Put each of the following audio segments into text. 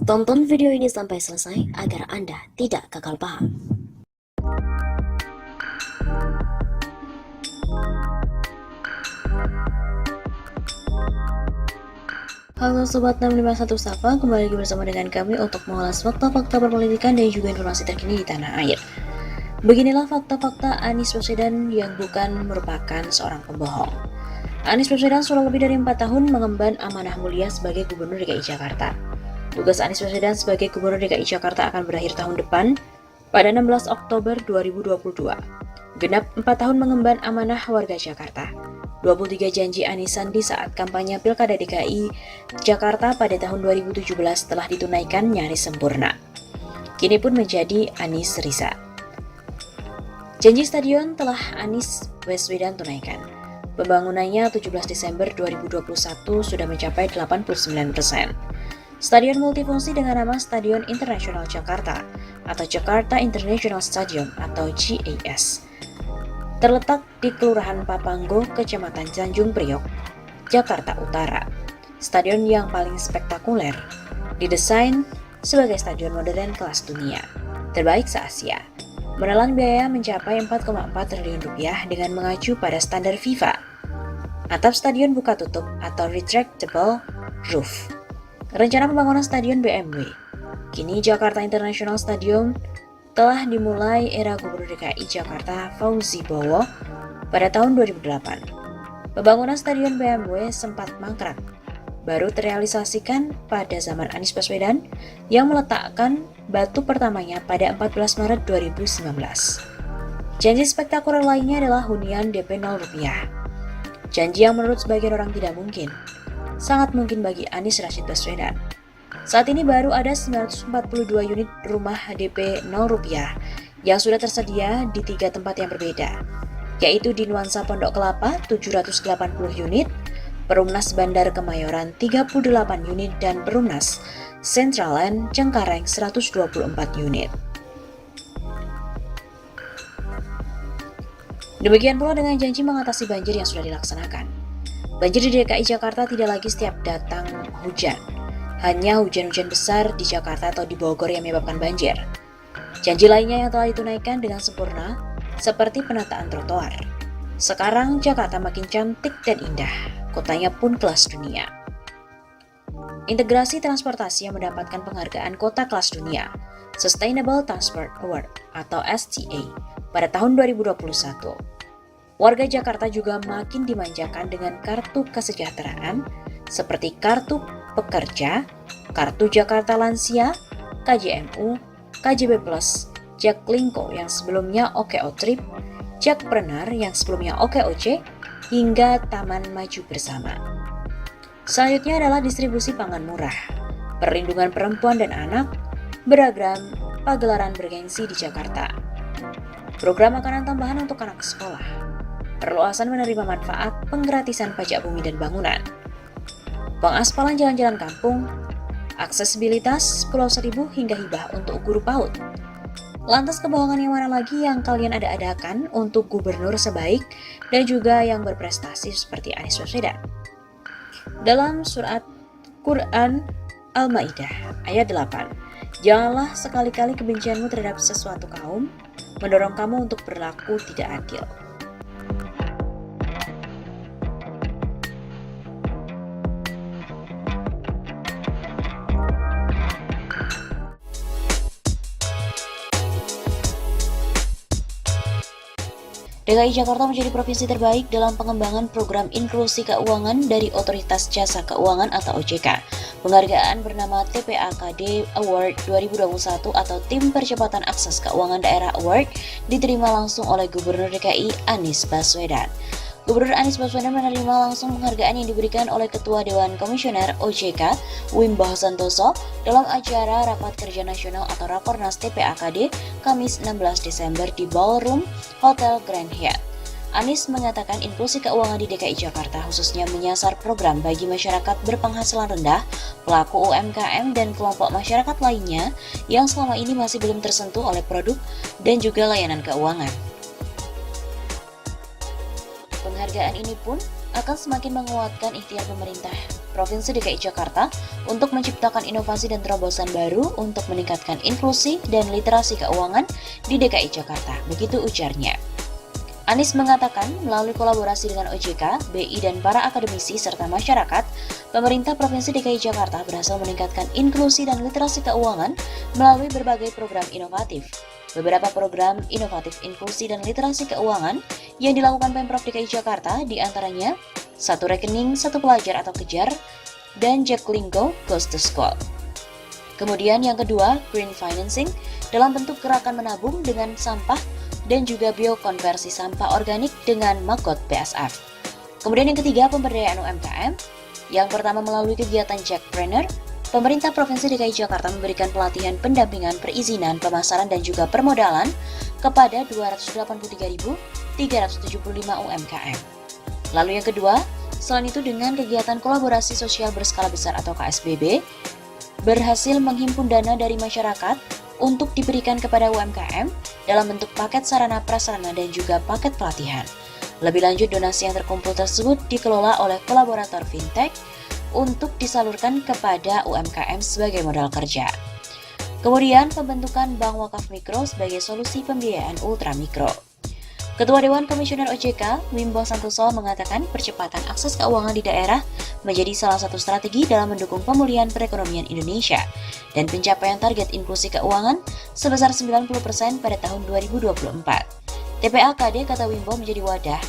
Tonton video ini sampai selesai agar Anda tidak gagal paham. Halo Sobat 651 Sapa, kembali lagi bersama dengan kami untuk mengulas fakta-fakta perpolitikan dan juga informasi terkini di tanah air. Beginilah fakta-fakta Anies Baswedan yang bukan merupakan seorang pembohong. Anies Baswedan sudah lebih dari 4 tahun mengemban amanah mulia sebagai Gubernur DKI Jakarta. Tugas Anies Baswedan sebagai Gubernur DKI Jakarta akan berakhir tahun depan pada 16 Oktober 2022. Genap 4 tahun mengemban amanah warga Jakarta. 23 janji Anies Sandi saat kampanye Pilkada DKI Jakarta pada tahun 2017 telah ditunaikan nyaris sempurna. Kini pun menjadi Anies Risa. Janji stadion telah Anies Baswedan tunaikan. Pembangunannya 17 Desember 2021 sudah mencapai 89%. Stadion multifungsi dengan nama Stadion Internasional Jakarta atau Jakarta International Stadium atau GIS. Terletak di Kelurahan Papanggo, Kecamatan Tanjung Priok, Jakarta Utara. Stadion yang paling spektakuler, didesain sebagai stadion modern kelas dunia, terbaik se-Asia. Menelan biaya mencapai 4,4 triliun rupiah dengan mengacu pada standar FIFA. Atap stadion buka tutup atau retractable roof. Rencana pembangunan stadion BMW. Kini Jakarta International Stadium telah dimulai era Gubernur DKI Jakarta Fauzi Bowo pada tahun 2008. Pembangunan stadion BMW sempat mangkrak, baru terrealisasikan pada zaman Anies Baswedan yang meletakkan batu pertamanya pada 14 Maret 2019. Janji spektakuler lainnya adalah hunian DP 0 rupiah. Janji yang menurut sebagian orang tidak mungkin, sangat mungkin bagi Anies Rashid Baswedan. Saat ini baru ada 942 unit rumah DP 0 rupiah yang sudah tersedia di 3 tempat yang berbeda, yaitu di Nuansa Pondok Kelapa 780 unit, Perumnas Bandar Kemayoran 38 unit, dan Perumnas Centraland Cengkareng 124 unit. Demikian pula dengan janji mengatasi banjir yang sudah dilaksanakan. Banjir di DKI Jakarta tidak lagi setiap datang hujan. Hanya hujan-hujan besar di Jakarta atau di Bogor yang menyebabkan banjir. Janji lainnya yang telah ditunaikan dengan sempurna, seperti penataan trotoar. Sekarang Jakarta makin cantik dan indah, kotanya pun kelas dunia. Integrasi transportasi yang mendapatkan penghargaan kota kelas dunia, Sustainable Transport Award atau STA, pada tahun 2021. Warga Jakarta juga makin dimanjakan dengan kartu kesejahteraan, seperti kartu pekerja, kartu Jakarta Lansia, KJMU, KJB Plus, Jaklingko yang sebelumnya OKO Trip, Jakpreneur yang sebelumnya OKOC, hingga Taman Maju Bersama. Selanjutnya adalah distribusi pangan murah, perlindungan perempuan dan anak, beragam pagelaran bergengsi di Jakarta, program makanan tambahan untuk anak sekolah, perluasan menerima manfaat penggratisan pajak bumi dan bangunan, pengaspalan jalan-jalan kampung, aksesibilitas Pulau Seribu hingga hibah untuk guru PAUD. Lantas kebohongan yang mana lagi yang kalian ada-adakan untuk gubernur sebaik dan juga yang berprestasi seperti Anies Baswedan? Dalam surat Quran Al-Maidah ayat 8, janganlah sekali-kali kebencianmu terhadap sesuatu kaum mendorong kamu untuk berlaku tidak adil. DKI Jakarta menjadi provinsi terbaik dalam pengembangan program inklusi keuangan dari Otoritas Jasa Keuangan atau OJK. Penghargaan bernama TPAKD Award 2021 atau Tim Percepatan Akses Keuangan Daerah Award diterima langsung oleh Gubernur DKI Anies Baswedan. Gubernur Anies Baswedan menerima langsung penghargaan yang diberikan oleh Ketua Dewan Komisioner OJK, Wimbo Santoso, dalam acara Rapat Kerja Nasional atau Rakornas TPAKD, Kamis 16 Desember di Ballroom Hotel Grand Hyatt. Anies mengatakan inklusi keuangan di DKI Jakarta khususnya menyasar program bagi masyarakat berpenghasilan rendah, pelaku UMKM, dan kelompok masyarakat lainnya yang selama ini masih belum tersentuh oleh produk dan juga layanan keuangan. Penghargaan ini pun akan semakin menguatkan ikhtiar pemerintah Provinsi DKI Jakarta untuk menciptakan inovasi dan terobosan baru untuk meningkatkan inklusi dan literasi keuangan di DKI Jakarta. Begitu ujarnya. Anies mengatakan melalui kolaborasi dengan OJK, BI, dan para akademisi serta masyarakat, pemerintah Provinsi DKI Jakarta berhasil meningkatkan inklusi dan literasi keuangan melalui berbagai program inovatif. Beberapa program inovatif inklusi dan literasi keuangan yang dilakukan Pemprov DKI Jakarta diantaranya Satu Rekening, Satu Pelajar atau Kejar, dan Jaklinggo Goes to School. Kemudian yang kedua, Green Financing dalam bentuk gerakan menabung dengan sampah dan juga biokonversi sampah organik dengan Magot BSF. Kemudian yang ketiga, pemberdayaan UMKM. Yang pertama melalui kegiatan Jackpreneur, pemerintah Provinsi DKI Jakarta memberikan pelatihan pendampingan perizinan, pemasaran, dan juga permodalan kepada 283.375 UMKM. Lalu yang kedua, selain itu dengan kegiatan kolaborasi sosial berskala besar atau KSBB, berhasil menghimpun dana dari masyarakat untuk diberikan kepada UMKM dalam bentuk paket sarana prasarana dan juga paket pelatihan. Lebih lanjut, donasi yang terkumpul tersebut dikelola oleh kolaborator fintech untuk disalurkan kepada UMKM sebagai modal kerja. Kemudian pembentukan Bank Wakaf Mikro sebagai solusi pembiayaan ultramikro. Ketua Dewan Komisioner OJK, Wimbo Santoso mengatakan percepatan akses keuangan di daerah menjadi salah satu strategi dalam mendukung pemulihan perekonomian Indonesia dan pencapaian target inklusi keuangan sebesar 90% pada tahun 2024. TPA-KD, kata Wimbo, menjadi wadah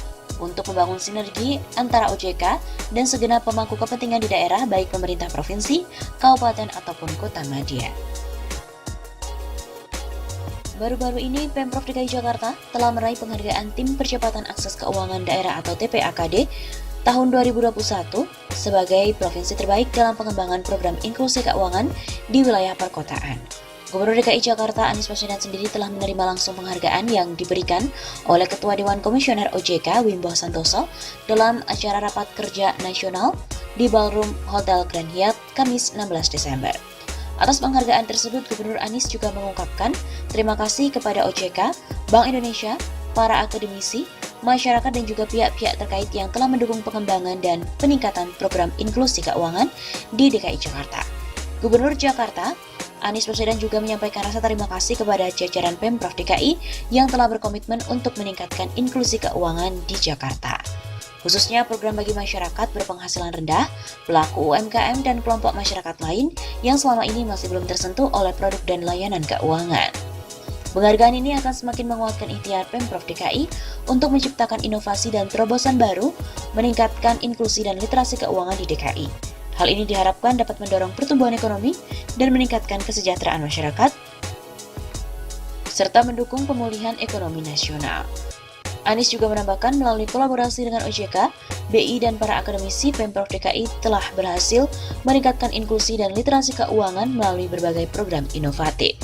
untuk membangun sinergi antara OJK dan segenap pemangku kepentingan di daerah baik pemerintah provinsi, kabupaten, ataupun kota madya. Baru-baru ini, Pemprov DKI Jakarta telah meraih penghargaan Tim Percepatan Akses Keuangan Daerah atau TPA-KD tahun 2021 sebagai provinsi terbaik dalam pengembangan program inklusi keuangan di wilayah perkotaan. Gubernur DKI Jakarta Anies Baswedan sendiri telah menerima langsung penghargaan yang diberikan oleh Ketua Dewan Komisioner OJK Wimbo Santoso dalam acara rapat kerja nasional di Ballroom Hotel Grand Hyatt Kamis 16 Desember. Atas penghargaan tersebut, Gubernur Anies juga mengungkapkan terima kasih kepada OJK, Bank Indonesia, para akademisi, masyarakat, dan juga pihak-pihak terkait yang telah mendukung pengembangan dan peningkatan program inklusi keuangan di DKI Jakarta. Gubernur Jakarta, Anies Baswedan juga menyampaikan rasa terima kasih kepada jajaran Pemprov DKI yang telah berkomitmen untuk meningkatkan inklusi keuangan di Jakarta. Khususnya program bagi masyarakat berpenghasilan rendah, pelaku UMKM, dan kelompok masyarakat lain yang selama ini masih belum tersentuh oleh produk dan layanan keuangan. Penghargaan ini akan semakin menguatkan ikhtiar Pemprov DKI untuk menciptakan inovasi dan terobosan baru, meningkatkan inklusi dan literasi keuangan di DKI. Hal ini diharapkan dapat mendorong pertumbuhan ekonomi dan meningkatkan kesejahteraan masyarakat, serta mendukung pemulihan ekonomi nasional. Anies juga menambahkan melalui kolaborasi dengan OJK, BI, dan para akademisi, Pemprov DKI telah berhasil meningkatkan inklusi dan literasi keuangan melalui berbagai program inovatif.